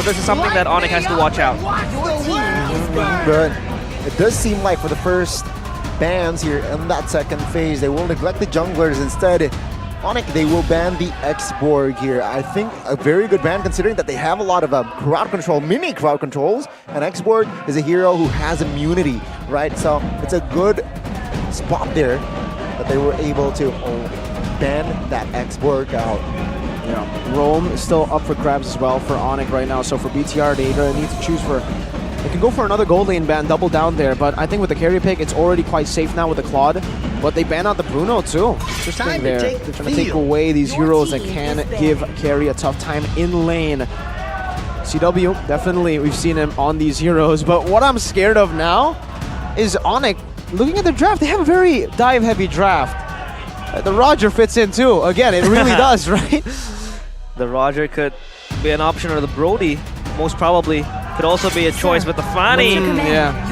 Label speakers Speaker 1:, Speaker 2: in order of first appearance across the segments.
Speaker 1: this is something that Onic has to watch out.
Speaker 2: But it does seem like for the first bans here in that second phase, they will neglect the junglers. Instead, Onic, they will ban the X-Borg here. I think a very good ban considering that they have a lot of crowd control, mini crowd controls, and X-Borg is a hero who has immunity, right? So it's a good spot there that they were able to ban that X-Borg out.
Speaker 3: Yeah, Rome is still up for grabs as well for Onic right now. So for BTR, they need to choose for. They can go for another gold lane ban, double down there. But I think with the carry pick, it's already quite safe now with the Claude. But they ban out the Bruno too. Interesting there. They're trying to take away these heroes that can give carry a tough time in lane. CW, definitely we've seen him on these heroes. But what I'm scared of now is Onic. Looking at the draft, they have a very dive-heavy draft. The Roger fits in too. Again, it really does, right?
Speaker 1: The Roger could be an option, or the Brody, most probably, could also be a choice, but the Fanny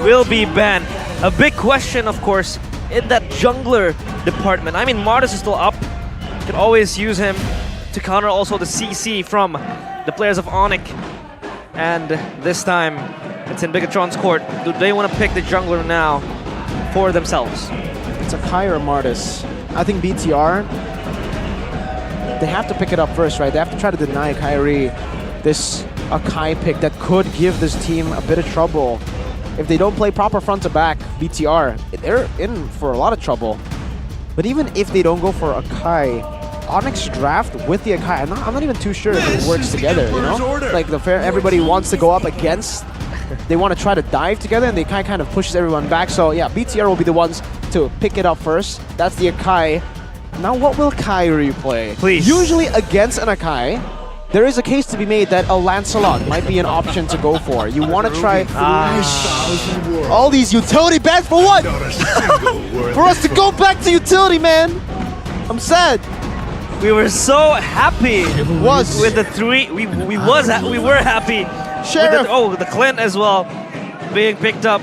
Speaker 1: will be banned. A big question, of course, in that jungler department. I mean, Martis is still up. You could always use him to counter also the CC from the players of Onic. And this time, it's in Bigetron's court. Do they want to pick the jungler now for themselves?
Speaker 3: It's a Kai or Martis. I think BTR, they have to pick it up first, right? They have to try to deny Kyrie this Akai pick that could give this team a bit of trouble. If they don't play proper front to back, BTR, they're in for a lot of trouble. But even if they don't go for Akai, Onyx draft with the Akai, I'm not even too sure if it works together, you know? Like everybody wants to go up against, they want to try to dive together, and the Akai kind of pushes everyone back. So yeah, BTR will be the ones to pick it up first. That's the Akai. Now what will Kyrie play?
Speaker 1: Please.
Speaker 3: Usually against an Akai, there is a case to be made that a Lancelot might be an option to go for. You want to try all these utility bans for what? For us to go back to utility, man. I'm sad.
Speaker 1: We were so happy with the three. We were happy.
Speaker 3: Sheriff.
Speaker 1: With the Clint as well being picked up.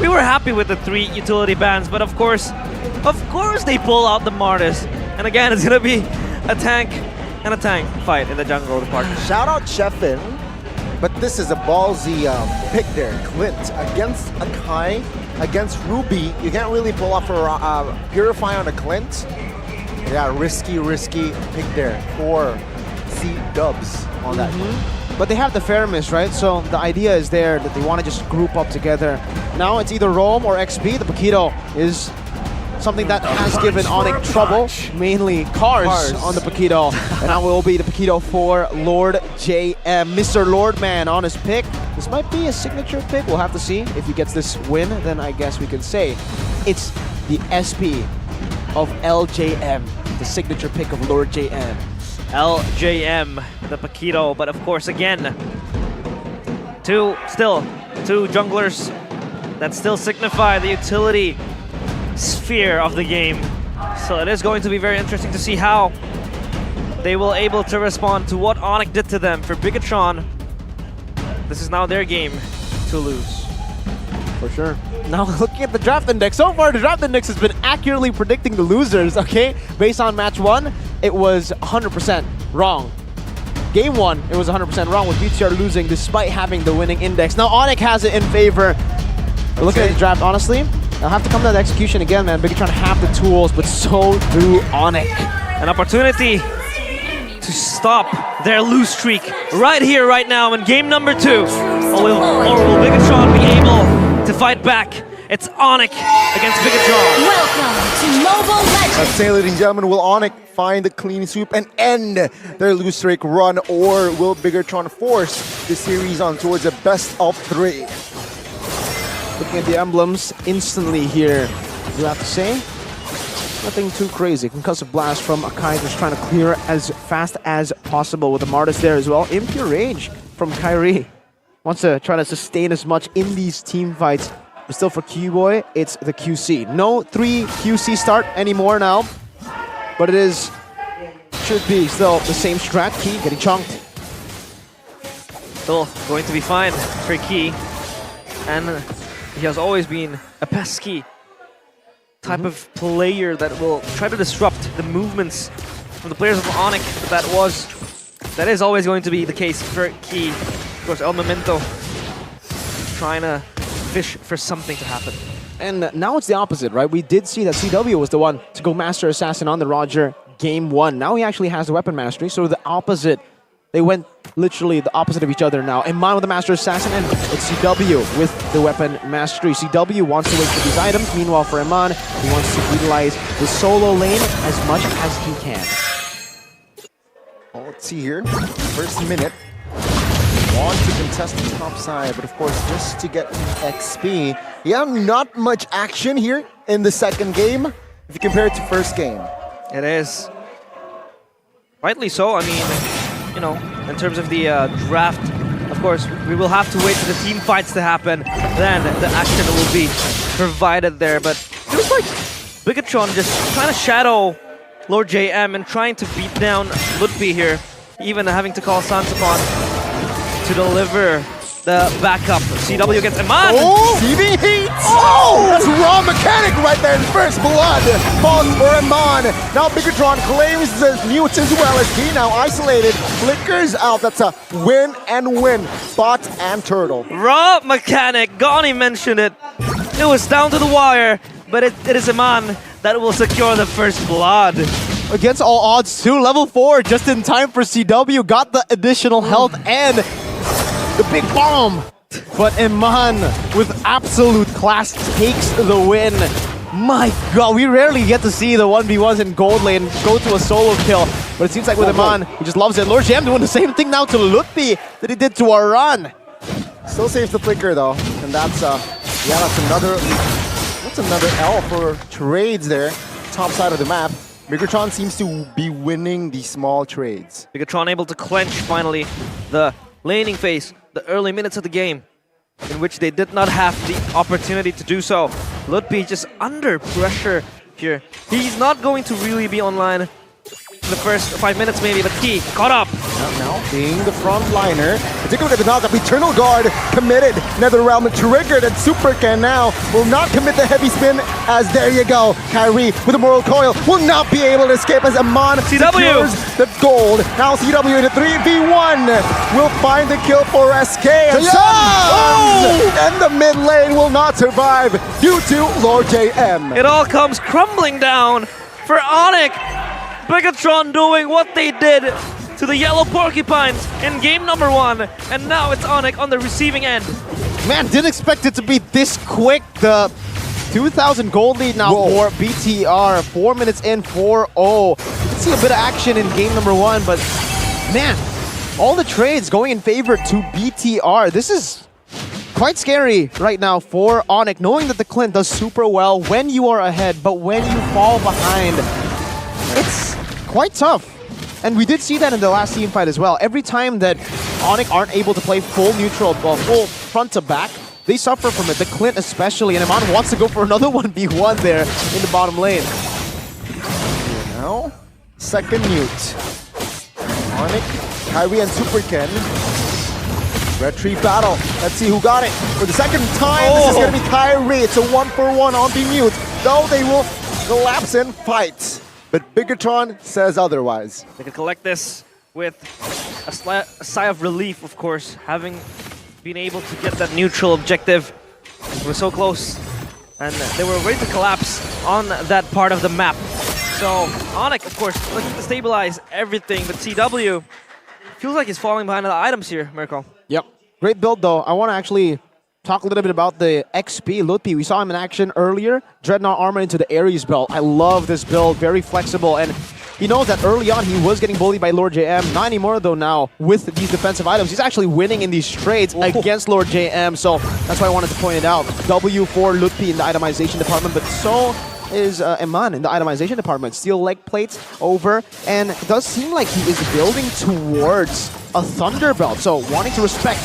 Speaker 1: We were happy with the 3 utility bans, but of course they pull out the Martis. And again, it's gonna be a tank and a tank fight in the jungle department.
Speaker 2: Shout out Chefin, but this is a ballsy pick there. Clint against Akai, against Ruby. You can't really pull off a Purify on a Clint. Yeah, risky pick there for C-dubs on that.
Speaker 3: But they have the Feramis, right? So the idea is there that they want to just group up together. Now it's either Rome or XP. The Paquito is something that has given Onic trouble, mainly cars on the Paquito. And now it will be the Paquito for Lord JM. Mr. Lordman on his pick. This might be a signature pick. We'll have to see. If he gets this win, then I guess we can say it's the SP of LJM, the signature pick of Lord JM.
Speaker 1: LJM, the Paquito, but of course, again, two junglers that still signify the utility sphere of the game. So it is going to be very interesting to see how they will able to respond to what Onic did to them. For Bigetron, this is now their game to lose.
Speaker 3: For sure. Now looking at the draft index, so far the draft index has been accurately predicting the losers, okay? Based on match 1, it was 100% wrong. Game 1, it was 100% wrong with BTR losing despite having the winning index. Now Onic has it in favor. Looking at the draft, honestly, I'll have to come to the execution again, man. Bigetron have the tools, but so do Onic.
Speaker 1: An opportunity to stop their lose streak right here, right now in game number 2. Or will Bigetron be able to fight back? It's Onic against Bigetron.
Speaker 4: Welcome to Mobile Legends.
Speaker 2: Let's say, ladies and gentlemen, will Onic find the clean sweep and end their lose streak run, or will Bigetron force the series on towards a best of 3?
Speaker 3: Looking at the emblems instantly here, you have to say, nothing too crazy. Concussive Blast from Akai, just trying to clear as fast as possible with the Martis there as well. Impure Rage from Kyrie. Wants to try to sustain as much in these team fights. But still for Q-Boy, it's the QC. No 3 QC start anymore now. But it should be still the same strat. Key getting chunked.
Speaker 1: Still going to be fine for Key. And he has always been a pesky type of player that will try to disrupt the movements from the players of Onic. But that is always going to be the case for Key. Of course, El Memento trying to fish for something to happen.
Speaker 3: And now it's the opposite, right? We did see that CW was the one to go Master Assassin on the Roger game 1. Now he actually has the weapon mastery, so the opposite. They went literally the opposite of each other now. Iman with the Master Assassin, and it's CW with the weapon mastery. CW wants to wait for these items. Meanwhile, for Iman, he wants to utilize the solo lane as much as he can.
Speaker 2: Well, let's see here. First minute. Want to contest the top side, but of course, just to get XP. Yeah, not much action here in the second game if you compare it to first game.
Speaker 1: It is. Rightly so. I mean, you know, in terms of the draft, of course, we will have to wait for the team fights to happen. Then the action will be provided there. But it was like Bigetron just trying to shadow Lord JM and trying to beat down Lutfi here. Even having to call Sansapon to deliver the backup. CW gets Iman!
Speaker 2: Oh! CV Heat! Oh! That's raw mechanic right there in first blood. Falls for Iman. Now Bigetron claims the mute as well as he now isolated. Flickers out. That's a win and win. Bot and Turtle.
Speaker 1: Raw mechanic. Gani mentioned it. It was down to the wire, but it is Iman that will secure the first blood.
Speaker 3: Against all odds too, level 4 just in time for CW. Got the additional health and the big bomb. But Iman with absolute class takes the win. My god, we rarely get to see the 1v1s in gold lane go to a solo kill. But it seems like with Iman, he just loves it. Lord Jam doing the same thing now to Lutfi that he did to Aran.
Speaker 2: Still saves the flicker though. And that's yeah, that's another L for trades there. Top side of the map. Bigetron seems to be winning the small trades.
Speaker 1: Bigetron able to clench finally the laning phase, the early minutes of the game, in which they did not have the opportunity to do so. Lutfi just under pressure here. He's not going to really be online for the first 5 minutes maybe, but he caught up.
Speaker 2: Now being the front liner, take a look at the knockup. Eternal Guard committed. Netherrealm triggered, and Supercan now will not commit the heavy spin as there you go. Kyrie with a Moral Coil will not be able to escape as Iman secures the gold. Now CW in a 3v1 will find the kill for SK. And and the mid lane will not survive due to Lord JM.
Speaker 1: It all comes crumbling down for Onic. Bigetron doing what they did to the Yellow Porcupines in game number 1, and now it's Onic on the receiving end.
Speaker 3: Man, didn't expect it to be this quick. The 2,000 gold lead now for BTR. 4 minutes in, 4-0. You can see a bit of action in game number 1, but man, all the trades going in favor to BTR. This is quite scary right now for Onic, knowing that the Clint does super well when you are ahead, but when you fall behind, it's quite tough. And we did see that in the last team fight as well. Every time that Onic aren't able to play full neutral, full front to back, they suffer from it. The Clint especially, and Iman wants to go for another 1v1 there in the bottom lane.
Speaker 2: Here now, second mute. Onic, Kyrie, and Superken. Retrieve battle. Let's see who got it. For the second time, this is going to be Kyrie. It's a 1-for-1 on the mute. Though they will collapse and fight. But Bigetron says otherwise.
Speaker 1: They could collect this with a sigh of relief, of course, having been able to get that neutral objective. It was so close, and they were ready to collapse on that part of the map. So Onic, of course, looking to stabilize everything, but CW feels like he's falling behind the items here, Mirko.
Speaker 3: Yep. Great build, though. I want to actually talk a little bit about the XP Lutfi. We saw him in action earlier. Dreadnought armor into the Ares belt. I love this build. Very flexible. And he knows that early on he was getting bullied by Lord JM. Not anymore, though, now with these defensive items. He's actually winning in these trades against Lord JM. So that's why I wanted to point it out. W for Lutfi in the itemization department, but so is Iman in the itemization department. Steel leg plates over. And it does seem like he is building towards a Thunder belt. So wanting to respect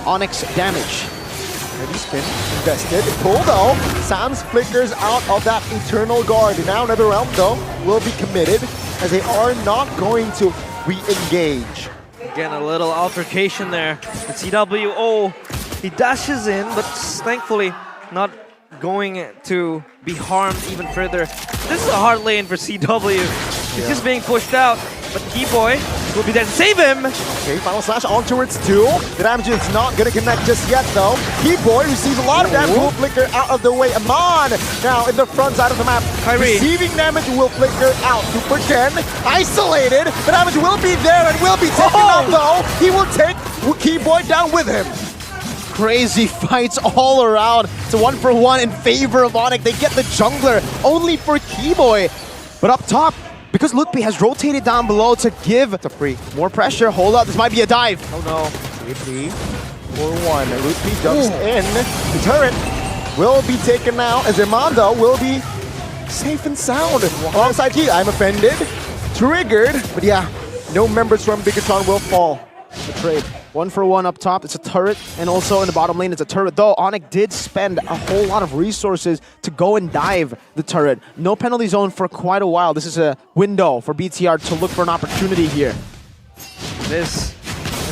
Speaker 3: Onyx damage.
Speaker 2: Heavy spin, invested, pull though. Sans flickers out of that Eternal Guard. Now Netherrealm though will be committed as they are not going to re-engage.
Speaker 1: Again, a little altercation there. The CW, he dashes in, but thankfully not going to be harmed even further. This is a hard lane for CW. He's just being pushed out, but Keyboy will be there to save him.
Speaker 2: Okay, final slash on towards 2. The damage is not going to connect just yet, though. Keyboy receives a lot of damage. Will flicker out of the way. Amon now in the front side of the map.
Speaker 1: Kyrie.
Speaker 2: Receiving damage will flicker out. Super Ken isolated. The damage will be there and will be taken out, though. He will take Keyboy down with him.
Speaker 3: Crazy fights all around. It's a 1-for-1 in favor of Onic. They get the jungler only for Keyboy. But up top, because Lutpi has rotated down below to give the free more pressure. Hold up, this might be a dive.
Speaker 1: Oh no.
Speaker 2: 3-4-1. Lutpi jumps in. The turret will be taken out as Armando will be safe and sound. Alongside Key, I'm offended. Triggered. But yeah, no members from Bigetron will fall.
Speaker 3: The trade. 1-for-1 up top, it's a turret, and also in the bottom lane it's a turret. Though Onic did spend a whole lot of resources to go and dive the turret. No penalty zone for quite a while. This is a window for BTR to look for an opportunity here.
Speaker 1: It is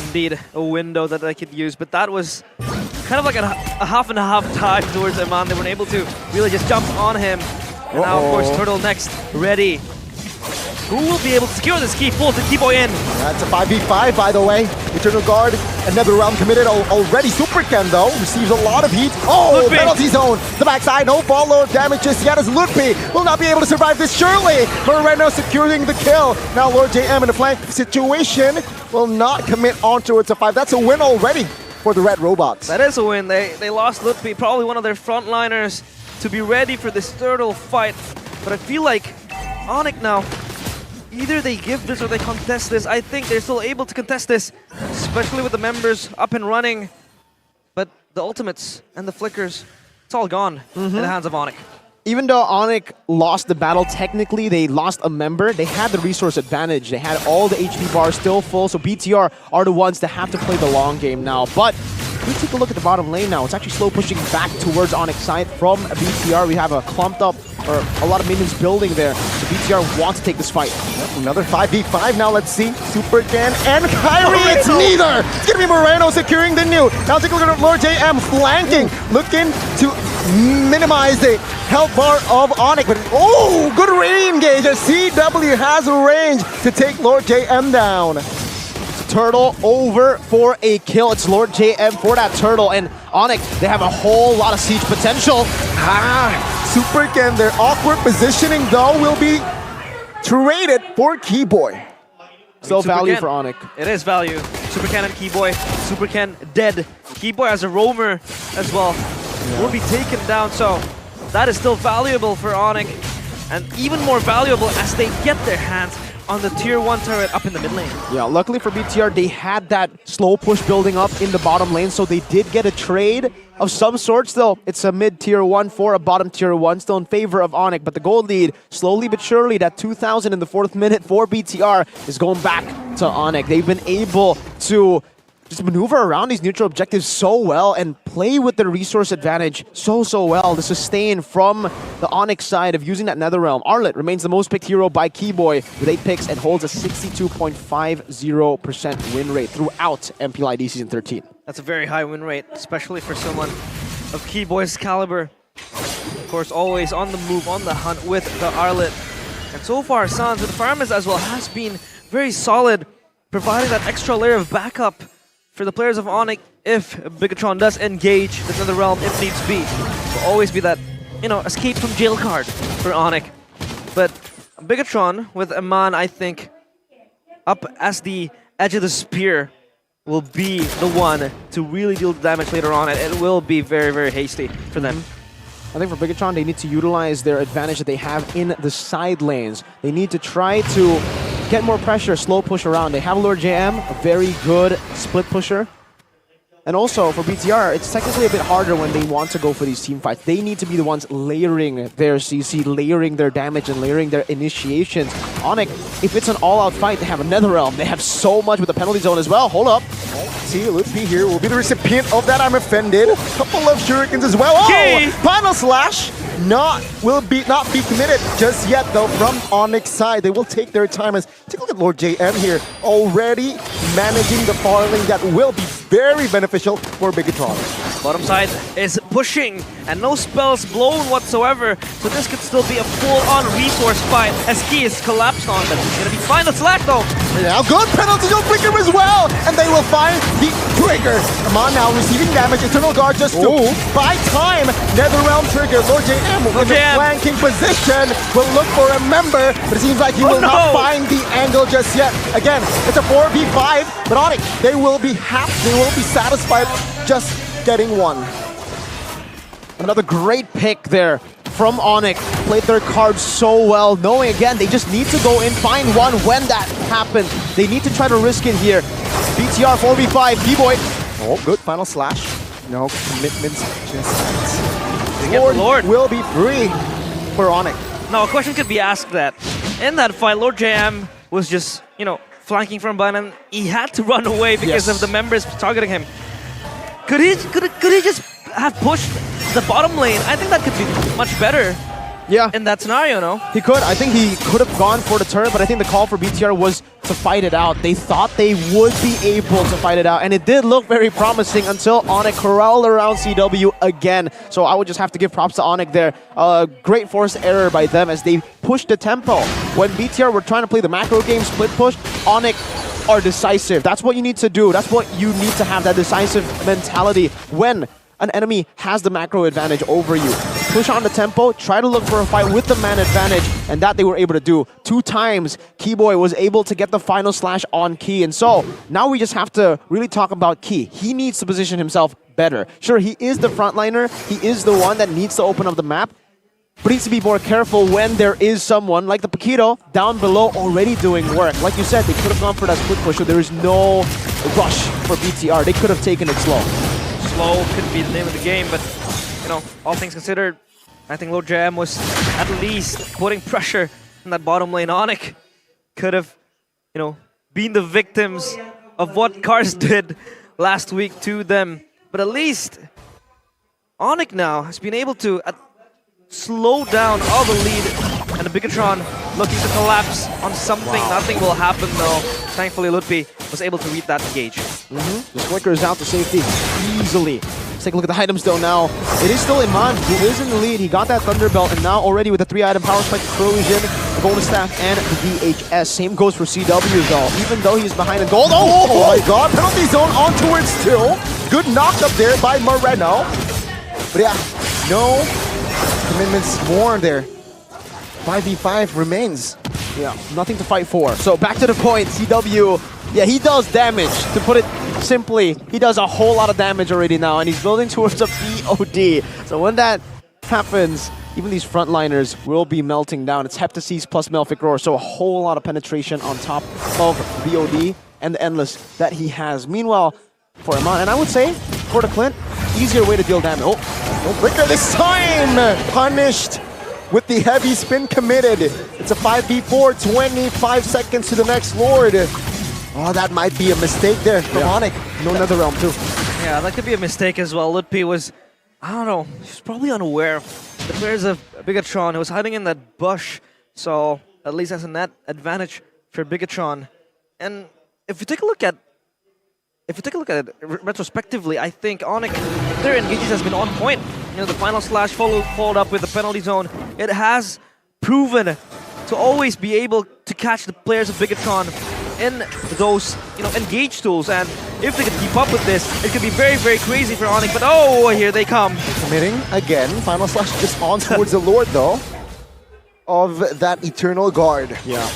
Speaker 1: indeed a window that they could use, but that was kind of like a half and a half time towards Iman. They weren't able to really just jump on him. And now, of course, Turtle next, ready. Who will be able to secure this key? Pulls the Keyboy in.
Speaker 2: That's a 5v5, by the way. Eternal Guard, another round committed already. Super Ken, though, receives a lot of heat. Oh,
Speaker 1: Lutpi.
Speaker 2: Penalty zone. The backside, no follow damage just yet as Lutpi will not be able to survive this, surely. Moreno securing the kill. Now Lord JM in a flank situation will not commit on towards a 5. That's a win already for the Red Robots.
Speaker 1: That is a win. They lost Lutpi, probably one of their frontliners, to be ready for this Turtle fight. But I feel like Onic now, either they give this or they contest this. I think they're still able to contest this, especially with the members up and running. But the ultimates and the flickers, it's all gone in the hands of Onic.
Speaker 3: Even though Onic lost the battle, technically they lost a member. They had the resource advantage. They had all the HP bars still full, so BTR are the ones that have to play the long game now. But if we take a look at the bottom lane now, it's actually slow pushing back towards Onic's side from BTR. We have a clumped up, or a lot of minions building there. So BTR wants to take this fight.
Speaker 2: Another 5v5 now, let's see. Super Ken and Kyrie, it's neither! It's gonna be Moreno securing the new. Now take a look at Lord JM flanking, looking to minimize the health bar of Onic. But oh, good re-engage as CW has a range to take Lord JM down.
Speaker 3: Turtle over for a kill. It's Lord JM for that turtle, and Onic, they have a whole lot of siege potential.
Speaker 2: Super Ken, their awkward positioning though will be traded for Keyboy.
Speaker 3: Still
Speaker 1: Super
Speaker 3: value
Speaker 1: Ken.
Speaker 3: for Onic.
Speaker 1: It is value. Super Ken and Keyboy. Super Ken dead. Keyboy as a roamer as well will be taken down. So that is still valuable for Onic, and even more valuable as they get their hands on the tier 1 turret up in the mid lane.
Speaker 3: Yeah, luckily for BTR, they had that slow push building up in the bottom lane, so they did get a trade of some sort. Still, it's a mid tier 1 for a bottom tier 1, still in favor of Onic, but the gold lead, slowly but surely, that 2,000 in the 4th minute for BTR is going back to Onic. They've been able to just maneuver around these neutral objectives so well and play with the resource advantage so well to sustain from the Onic side of using that Netherrealm. Arlet remains the most picked hero by Keyboy with 8 picks and holds a 62.50% win rate throughout MPLID Season 13.
Speaker 1: That's a very high win rate, especially for someone of Keyboy's caliber. Of course, always on the move, on the hunt with the Arlet. And so far, Sans with the farmers as well has been very solid, providing that extra layer of backup for the players of Onic if Bigetron does engage the Netherrealm if needs be. Will always be that, you know, escape from jail card for Onic. But Bigetron with Aman, I think, up as the edge of the spear will be the one to really deal the damage later on, and it will be very hasty for them.
Speaker 3: I think for Bigetron, they need to utilize their advantage that they have in the side lanes. They need to try to get more pressure, slow push around. They have Lord JM, a very good split pusher. And also for BTR, it's technically a bit harder when they want to go for these team fights. They need to be the ones layering their CC, layering their damage, and layering their initiations. Onic, if it's an all-out fight, they have a Netherrealm. They have so much with the penalty zone as well. Hold up.
Speaker 2: See, Lutpi here will be the recipient of that. I'm offended. Couple of shurikens as well.
Speaker 1: Okay.
Speaker 2: Oh, final slash will not be committed just yet though from Onyx side. They will take their time as take a look at Lord JM here, already managing the far lane that will be very beneficial for Bigetron.
Speaker 1: Bottom side is pushing, and no spells blown whatsoever, so this could still be a full-on resource fight as Key is collapsed on, but he's gonna be fine. The slash though!
Speaker 2: Yeah, good penalty on Trigger as well! And they will find the Trigger. Come on now, receiving damage. Eternal Guard just to buy time. Netherrealm Trigger. Lord JM in the flanking position will look for a member, but it seems like he will not find the angle just yet. Again, it's a 4v5, but Onic, they will be happy, they will be satisfied just getting one.
Speaker 3: Another great pick there from Onic. Played their cards so well, knowing again they just need to go in, find one when that happens. They need to try to risk it here. BTR 4v5, B-Boy.
Speaker 2: Oh, good final slash. No commitments just
Speaker 1: Lord
Speaker 2: will be free for Onic.
Speaker 1: Now a question could be asked that in that fight, Lord JM was just, you know, flanking from behind and he had to run away because of the members targeting him. Could he just have pushed the bottom lane? I think that could be much better in that scenario, no?
Speaker 3: He could. I think he could have gone for the turret, but I think the call for BTR was to fight it out. They thought they would be able to fight it out, and it did look very promising until Onic corralled around CW again. So I would just have to give props to Onic there. Great forced error by them as they pushed the tempo. When BTR were trying to play the macro game split push, Onic are decisive. That's what you need to do. That's what you need to have, that decisive mentality when an enemy has the macro advantage over you. Push on the tempo, try to look for a fight with the man advantage, and that they were able to do. 2 times, Keyboy was able to get the final slash on Key, and so now we just have to really talk about Key. He needs to position himself better. Sure, he is the frontliner, he is the one that needs to open up the map, but he needs to be more careful when there is someone like the Paquito down below already doing work. Like you said, they could have gone for that split push, so there is no rush for BTR. They could have taken it slow.
Speaker 1: Slow could be the name of the game, but you know, all things considered, I think Lord JM was at least putting pressure in that bottom lane. Onic could have, you know, been the victims of what Cars did last week to them. But at least Onic now has been able to slow down all the lead, and the Bigetron looking to collapse on something. Nothing will happen though. Thankfully, Lutfi was able to read that engage.
Speaker 3: The Flicker is out to safety easily. Let's take a look at the items though now. It is still Iman who is in the lead. He got that Thunderbelt, and now already with the 3-item Power Spike, Corrosion, the Bonus Staff, and the VHS. Same goes for CW though, even though he's behind in gold.
Speaker 2: Oh my god, penalty zone on towards 2. Good knock up there by Moreno. But yeah, no commitments more there. 5v5 remains.
Speaker 3: Yeah, nothing to fight for. So back to the point, CW, yeah, he does damage. To put it simply, he does a whole lot of damage already now, and he's building towards a BOD. So when that happens, even these frontliners will be melting down. It's Heptasis plus Melfic Roar, so a whole lot of penetration on top of BOD and the Endless that he has. Meanwhile, for Iman, and I would say, for the Clint, easier way to deal damage.
Speaker 2: Oh, Flicker this time! Punished with the heavy spin committed. It's a 5v4, 25 seconds to the next Lord. Oh, that might be a mistake there from Onic.
Speaker 3: No Netherrealm too.
Speaker 1: Yeah, that could be a mistake as well. Lutfi was, I don't know, he's probably unaware of the players of Bigetron. He was hiding in that bush, so at least that's a net advantage for Bigetron. And if you take a look at it retrospectively, I think Onic, their engages has been on point. You know, the final slash followed up with the penalty zone. It has proven to always be able to catch the players of Bigetron in those, you know, engage tools. And if they could keep up with this, it could be very, very crazy for Onic. But oh, here they come.
Speaker 2: Committing again. Final slash just on towards the Lord though of that Eternal Guard.
Speaker 3: Yeah.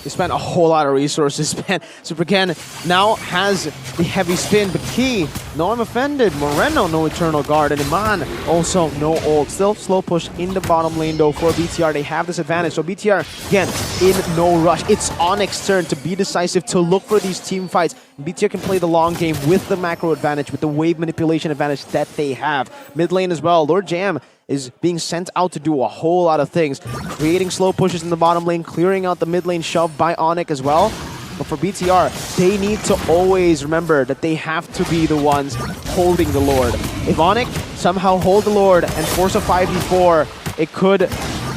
Speaker 3: He spent a whole lot of resources. Super Ken now has the heavy spin, but Key, no I'm offended. Moreno, no Eternal Guard, and Iman also no ult. Still slow push in the bottom lane though for BTR. They have this advantage. So BTR, again, in no rush. It's Onic's turn to be decisive, to look for these team fights. BTR can play the long game with the macro advantage, with the wave manipulation advantage that they have. Mid lane as well, Lord Jam is being sent out to do a whole lot of things, creating slow pushes in the bottom lane, clearing out the mid lane shove by Onic as well. But for BTR, they need to always remember that they have to be the ones holding the Lord. If Onic somehow hold the Lord and force a 5v4, it could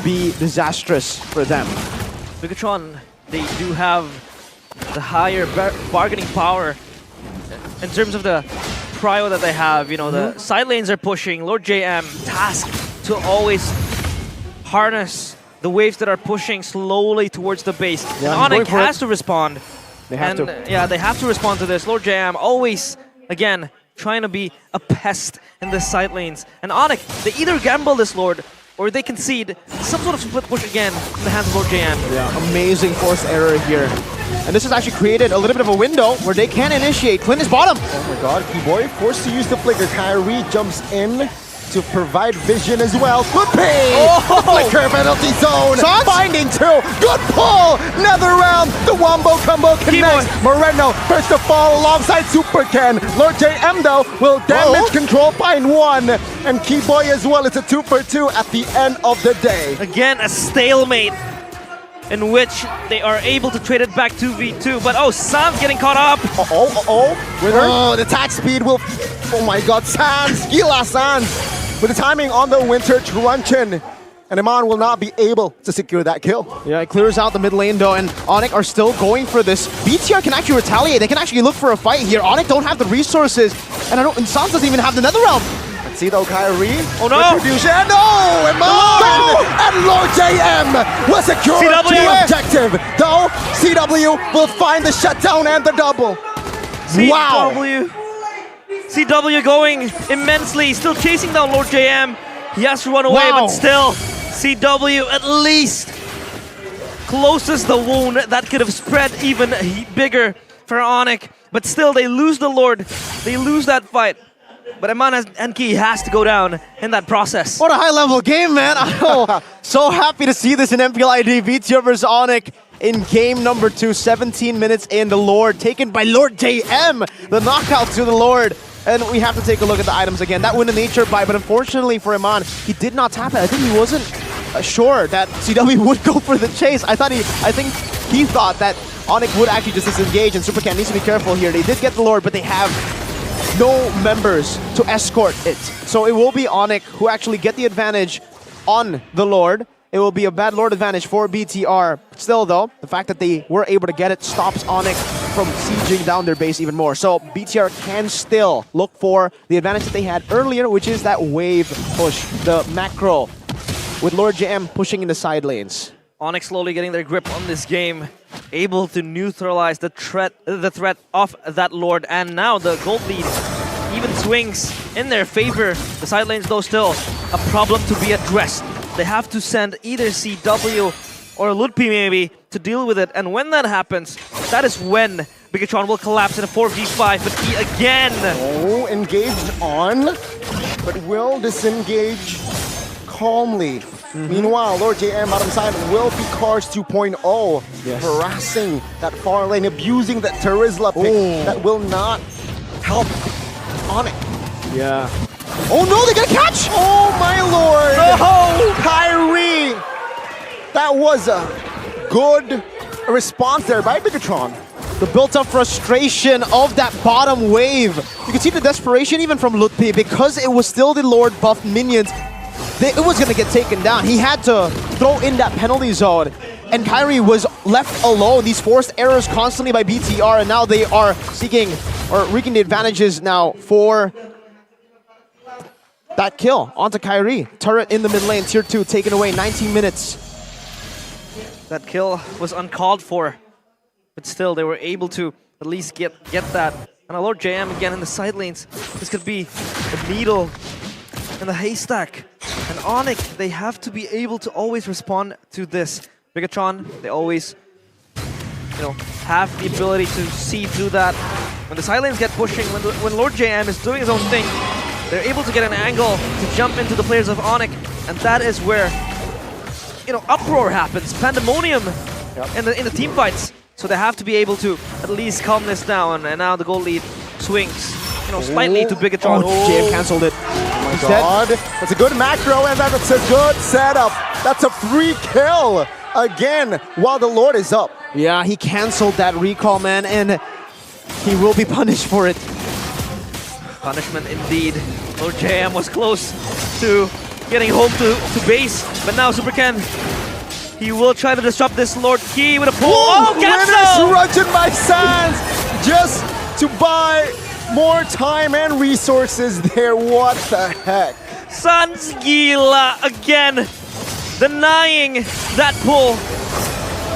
Speaker 3: be disastrous for them.
Speaker 1: Bigetron, they do have the higher bargaining power in terms of the prio that they have. You know, the side lanes are pushing. Lord JM tasked to always harness the waves that are pushing slowly towards the base.
Speaker 3: Yeah,
Speaker 1: and
Speaker 3: going
Speaker 1: Onic
Speaker 3: for
Speaker 1: has
Speaker 3: it.
Speaker 1: to respond.
Speaker 3: They have to.
Speaker 1: Yeah, they have to respond to this. Lord JM always, again, trying to be a pest in the side lanes. And Onic, they either gamble this Lord or they concede some sort of split push again in the hands of Lord JM.
Speaker 3: Yeah, amazing force error here. And this has actually created a little bit of a window where they can initiate. Clint is bottom.
Speaker 2: Oh my god, Keyboy forced to use the flicker. Kyrie jumps in to provide vision as well. Good pay!
Speaker 1: Oh!
Speaker 2: Flicker penalty zone!
Speaker 3: Shots?
Speaker 2: Finding two! Good pull! Another round! The wombo combo connects! Moreno first to fall alongside Super Ken. Lord JM though will damage control, find one! And Keyboy as well. It's a 2 for 2 at the end of the day.
Speaker 1: Again, a stalemate in which they are able to trade it back 2v2. But oh, Sam's getting caught up.
Speaker 2: Oh, the attack speed will... Oh my god, Sans! Gila Sans! With the timing on the Winter Truncheon. And Iman will not be able to secure that kill.
Speaker 3: Yeah, it clears out the mid lane though, and Onic are still going for this. BTR can actually retaliate. They can actually look for a fight here. Onic don't have the resources, and Sans doesn't even have the nether realm.
Speaker 2: Let's see though, Kyrie.
Speaker 1: Oh no!
Speaker 2: Retribution. No! Iman! And Lord JM will secure
Speaker 1: CW.
Speaker 2: the objective. Though, CW will find the shutdown and the double. Wow!
Speaker 1: CW going immensely, still chasing down Lord JM. He has to run away,
Speaker 3: Wow.
Speaker 1: but still, CW at least closes the wound that could have spread even bigger for Onic. But still, they lose the Lord. They lose that fight. But Eman Enki has to go down in that process.
Speaker 3: What a high-level game, man. I'm so happy to see this in MPLID. BTR versus Onic in game number 2, 17 minutes in. The Lord taken by Lord JM. The knockout to the Lord. And we have to take a look at the items again. That win in nature buy, but unfortunately for Iman, he did not tap it. I think he wasn't sure that CW would go for the chase. I think he thought that Onic would actually just disengage, and Supercan needs to be careful here. They did get the Lord, but they have no members to escort it. So it will be Onic who actually get the advantage on the Lord. It will be a bad Lord advantage for BTR. Still though, the fact that they were able to get it stops Onic from sieging down their base even more. So BTR can still look for the advantage that they had earlier, which is that wave push, the macro, with Lord JM pushing in the side lanes.
Speaker 1: Onic slowly getting their grip on this game, able to neutralize the threat of that Lord, and now the gold lead even swings in their favor. The side lanes though still a problem to be addressed. They have to send either CW or Ludpi maybe to deal with it, and when that happens, that is when Bigetron will collapse in a 4v5, but he again...
Speaker 2: Oh, engaged on, but will disengage calmly. Meanwhile, Lord JM bottom side will be Cars 2.0, harassing that far lane, abusing that Terizla pick that will not help Onic.
Speaker 3: Yeah. Oh no, they got a catch!
Speaker 2: Oh my lord!
Speaker 1: Oh!
Speaker 2: Kyrie! That was a good response there by Bigetron.
Speaker 3: The built-up frustration of that bottom wave. You can see the desperation even from Ludpi, because it was still the Lord buffed minions. It was going to get taken down. He had to throw in that penalty zone, and Kyrie was left alone. These forced errors constantly by BTR, and now they are seeking or wreaking the advantages now for that kill onto Kyrie. Turret in the mid lane, tier 2, taken away, 19 minutes.
Speaker 1: That kill was uncalled for, but still they were able to at least get that. And a Lord JM again in the side lanes. This could be the needle in the haystack. And Onic, they have to be able to always respond to this. Bigetron, they always, have the ability to see through that. When the side lanes get pushing, when Lord JM is doing his own thing, they're able to get an angle to jump into the players of Onic, and that is where uproar happens, pandemonium in the team fights. So they have to be able to at least calm this down, and now the gold lead swings, slightly to Bigetron.
Speaker 3: JM cancelled it.
Speaker 2: Oh my god, that's a good macro, and that's a good setup. That's a free kill again while the Lord is up.
Speaker 3: Yeah, he cancelled that recall, man, and he will be punished for it.
Speaker 1: Punishment indeed. Lord JM was close to getting home to base, but now Supercan, he will try to disrupt this Lord Key with a pull. Oh, cancel!
Speaker 2: Ruggen by Sans just to buy more time and resources there. What the heck?
Speaker 1: Sans Gila again denying that pull.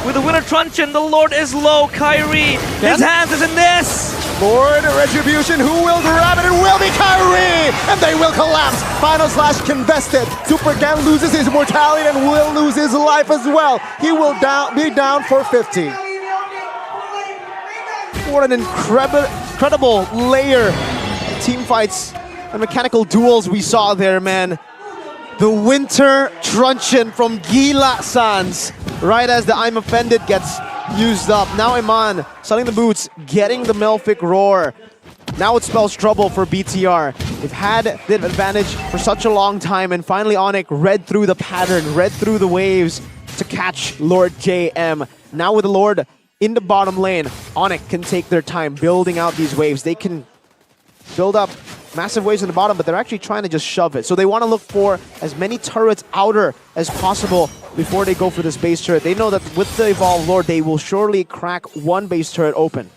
Speaker 1: With the winner truncheon, the Lord is low. Kyrie, his hands is in this.
Speaker 2: Lord Retribution, who will grab it? It will be Kyrie! And they will collapse. Final Slash contested. Super Gan loses his mortality and will lose his life as well. He will be down for 50.
Speaker 3: What an incredible layer of team fights and mechanical duels we saw there, man. The Winter Truncheon from Gila Sans, right as the I'm Offended gets used up. Now Iman selling the boots, getting the Melfic Roar. Now it spells trouble for BTR. They've had the advantage for such a long time, and finally Onic read through the pattern, read through the waves to catch Lord JM. Now with the Lord in the bottom lane, Onic can take their time building out these waves. They can build up massive waves in the bottom, but they're actually trying to just shove it. So they want to look for as many turrets outer as possible before they go for this base turret. They know that with the Evolved Lord, they will surely crack one base turret open.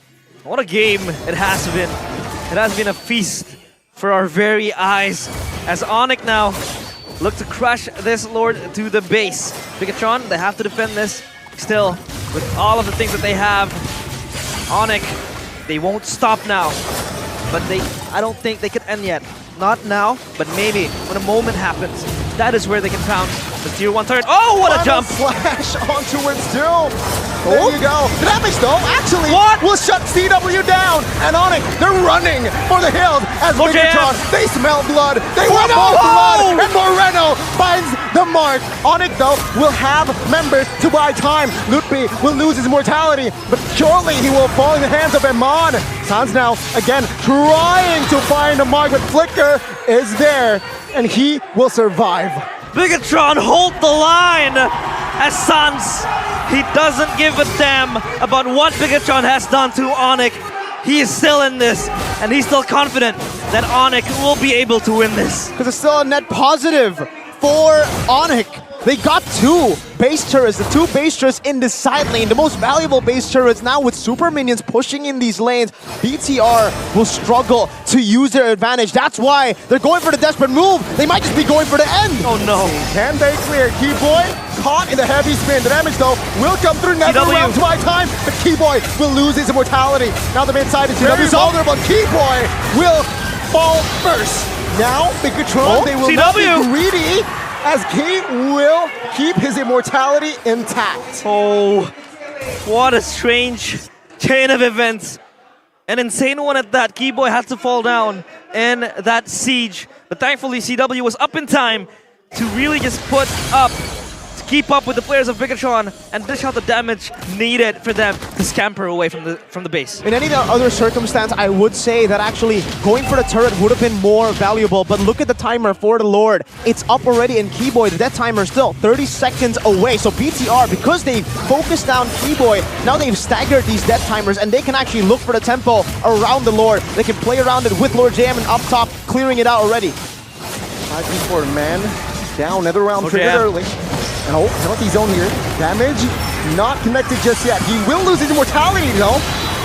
Speaker 1: What a game it has been. It has been a feast for our very eyes. As Onic now look to crush this Lord to the base. Bigetron, they have to defend this. Still, with all of the things that they have, Onic, they won't stop now. But I don't think they can end yet. Not now, but maybe when a moment happens. That is where they can pound the tier 1 turret. Oh, what a jump!
Speaker 2: Flash onto it still. There you go. The damage though, actually,
Speaker 1: What?
Speaker 2: will shut CW down. And Onic, they're running for the hills as Bigetron. They smell blood. They want more blood. And Moreno finds the mark. Onic though will have members to buy time. Lutpi will lose his mortality, but surely he will fall in the hands of Iman. Sans now again trying to find the mark, but Flicker is there and he will survive.
Speaker 1: Bigetron hold the line as Sans. He doesn't give a damn about what Bigetron has done to Onic. He is still in this, and he's still confident that Onic will be able to win this.
Speaker 3: Because it's still a net positive for Onic. They got two base turrets, the two base turrets in the side lane, the most valuable base turrets. Now with super minions pushing in these lanes, BTR will struggle to use their advantage. That's why they're going for the desperate move. They might just be going for the end.
Speaker 1: Oh no.
Speaker 2: Can they clear? Keyboy caught in the heavy spin. The damage though will come through. Never around to buy time, but Keyboy will lose his immortality. Now the mid side is very vulnerable. Keyboy will fall first. Now Bigetron, they will not be greedy, as he will keep his immortality intact.
Speaker 1: Oh, what a strange chain of events. An insane one at that. Keyboy had to fall down in that siege. But thankfully, CW was up in time to really just put up, to keep up with the players of Bigetron and dish out the damage needed for them to scamper away from the base.
Speaker 3: In any other circumstance, I would say that actually going for the turret would have been more valuable, but look at the timer for the Lord. It's up already in Keyboy. The death timer is still 30 seconds away. So BTR, because they focused down Keyboy, now they've staggered these death timers and they can actually look for the tempo around the Lord. They can play around it with Lord JM and up top, clearing it out already.
Speaker 2: 5v4 man down, another round triggered early. No, penalty zone here. Damage not connected just yet. He will lose his immortality though.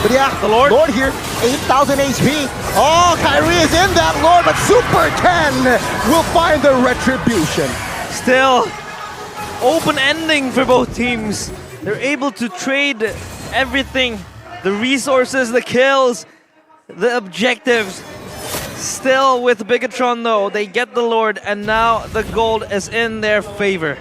Speaker 2: But yeah,
Speaker 1: the Lord
Speaker 2: here, 8,000 HP. Oh, Kyrie is in that Lord, but Super Ken will find the retribution.
Speaker 1: Still, open ending for both teams. They're able to trade everything. The resources, the kills, the objectives. Still with Bigetron though, they get the Lord and now the gold is in their favor.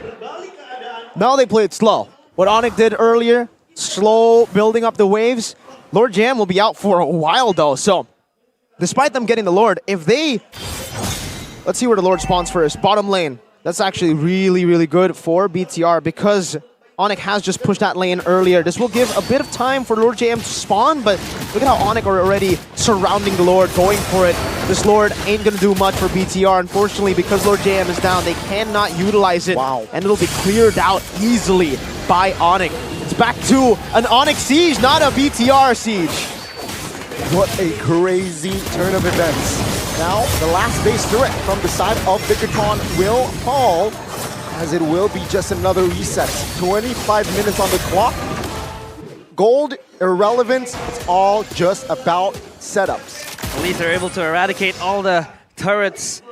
Speaker 3: Now they play it slow. What Onic did earlier, slow building up the waves. Lord Jam will be out for a while though, so despite them getting the Lord, if they... Let's see where the Lord spawns first. Bottom lane. That's actually really, really good for BTR because Onic has just pushed that lane earlier. This will give a bit of time for Lord JM to spawn, but look at how Onic are already surrounding the Lord, going for it. This Lord ain't gonna do much for BTR. Unfortunately, because Lord JM is down, they cannot utilize it.
Speaker 2: Wow.
Speaker 3: And it'll be cleared out easily by Onic. It's back to an Onic siege, not a BTR siege.
Speaker 2: What a crazy turn of events. Now, the last base turret from the side of Bigetron will fall, as it will be just another reset. 25 minutes on the clock. Gold, irrelevant, it's all just about setups.
Speaker 1: At least they're able to eradicate all the turrets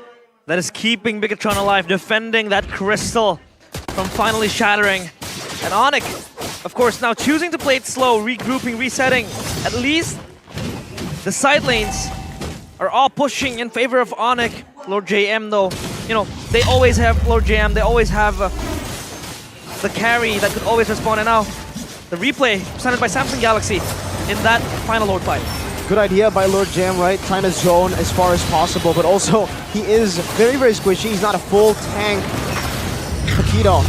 Speaker 1: that is keeping Bigetron alive, defending that crystal from finally shattering. And Onic, of course, now choosing to play it slow, regrouping, resetting. At least the side lanes are all pushing in favor of Onic. Lord JM though, you know, they always have Lord JM, they always have the carry that could always respond. And now the replay presented by Samsung Galaxy in that final Lord fight.
Speaker 3: Good idea by Lord Jam, right? Trying to zone as far as possible, but also he is very, very squishy. He's not a full tank. Paquito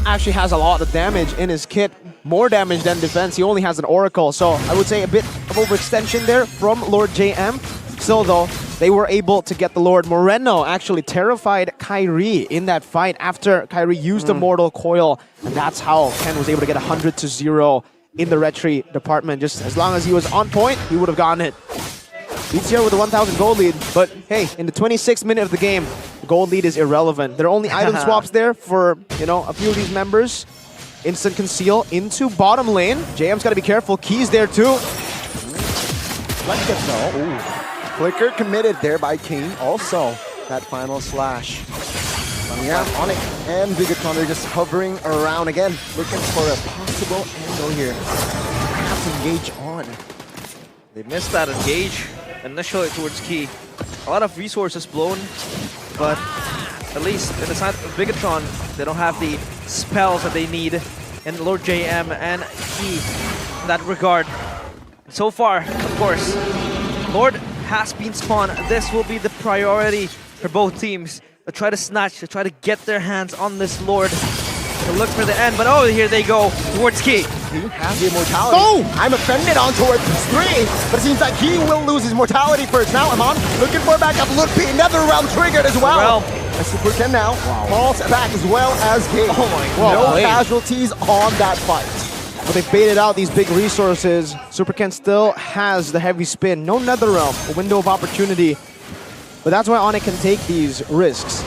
Speaker 3: actually has a lot of damage in his kit. More damage than defense. He only has an Oracle, so I would say a bit of overextension there from Lord JM. Still though, they were able to get the Lord. Moreno actually terrified Kyrie in that fight after Kyrie used the Mortal Coil, and that's how Ken was able to get 100-0 in the retry department. Just as long as he was on point, he would have gotten it. BTR with a 1,000 gold lead, but hey, in the 26th minute of the game, the gold lead is irrelevant. There are only item swaps there for, you know, a few of these members. Instant conceal into bottom lane. JM's got to be careful. Key's there too.
Speaker 2: Let's get though. Ooh. Flicker committed there by King. Also, that final slash. Yeah, Onic and Bigetron are just hovering around again, looking for a possible angle here. Perhaps engage on.
Speaker 1: They missed that engage initially towards Key. A lot of resources blown, but at least in the side of Bigetron, they don't have the spells that they need in Lord JM and Key in that regard. So far, of course, Lord has been spawned. This will be the priority for both teams. To try to snatch, to try to get their hands on this Lord, to look for the end. But oh, here they go towards Key.
Speaker 2: He has the immortality. Oh! I'm offended on towards 3, but it seems like he will lose his mortality first. Now Amon looking for a backup. Loopy, another round triggered as well. A Super Ken now falls back as well as Key.
Speaker 1: Oh my god.
Speaker 2: No casualties on that fight.
Speaker 3: But they baited out these big resources. Super Ken still has the heavy spin. No Netherrealm, a window of opportunity. But that's why Onic can take these risks.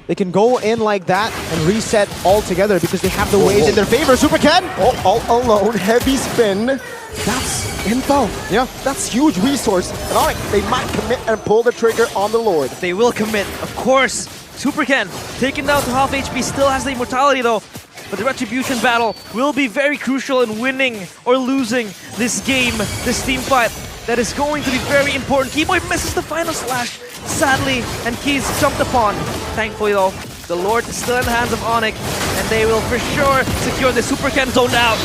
Speaker 3: They can go in like that and reset altogether because they have the waves in their favor. Super Ken!
Speaker 2: All alone, heavy spin. That's info.
Speaker 3: Yeah.
Speaker 2: That's huge resource. And Onic, they might commit and pull the trigger on the Lord.
Speaker 1: They will commit, of course. Super Ken taken down to half HP, still has the immortality though. But the Retribution battle will be very crucial in winning or losing this game, this team fight. That is going to be very important. Keyboy misses the final slash, sadly, and Keys jumped upon. Thankfully though, the Lord is still in the hands of Onic, and they will for sure secure the Super Ken zoned out.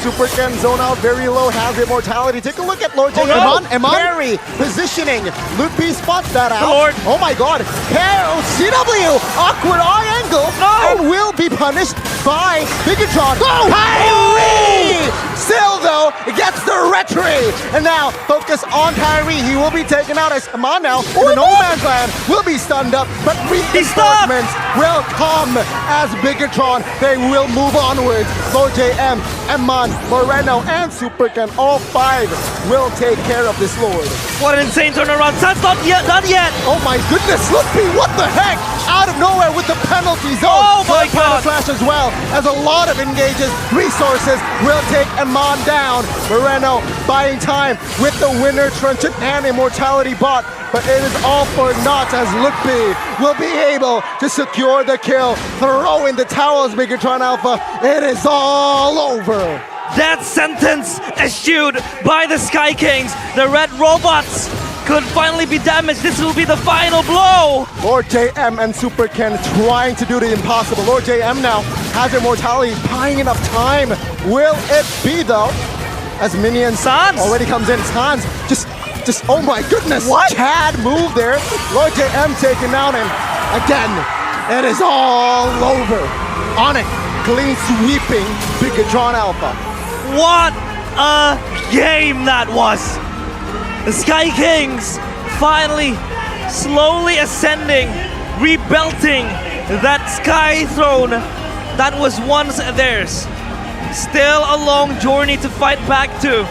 Speaker 2: Super Ken zone out very low, has immortality. Take a look at Lord J.
Speaker 1: no!
Speaker 2: Amon, Parry, positioning. Loopy spots that out.
Speaker 1: Lord.
Speaker 2: Oh my god. CW, awkward eye angle, and will be punished by Bigetron. Kyrie! Still though, gets the retry. And now, focus on Kyrie. He will be taken out as Amon now in the No Man's Land will be stunned up, but reinforcements will come as Bigetron. They will move onwards. Lord JM, Amon, Moreno, and Super Ken, all 5 will take care of this Lord.
Speaker 1: What an insane turnaround. That's not yet, not yet.
Speaker 2: Oh my goodness, Loopy, what the heck? Out of nowhere with the penalty zone.
Speaker 1: Oh my god.
Speaker 2: Slash as well, as a lot of engages. Resources will take Amon down. Moreno buying time with the winner Truncheon and immortality bot. But it is all for naught as Loopy will be able to secure the kill. Throw in the towels, Bigetron Alpha. It is all over.
Speaker 1: That sentence eschewed by the Sky Kings. The red robots could finally be damaged. This will be the final blow.
Speaker 2: Lord JM and Super Ken trying to do the impossible. Lord JM now has immortality, buying enough time. Will it be though? As Minion
Speaker 1: Sans
Speaker 2: already comes in. Sans just oh my goodness.
Speaker 1: What?
Speaker 2: Chad move there. Lord JM taken down, and again, it is all over. Onic clean sweeping Bigetron Alpha.
Speaker 1: What a game that was! The Sky Kings finally slowly ascending, rebuilding that Sky Throne that was once theirs. Still a long journey to fight back to.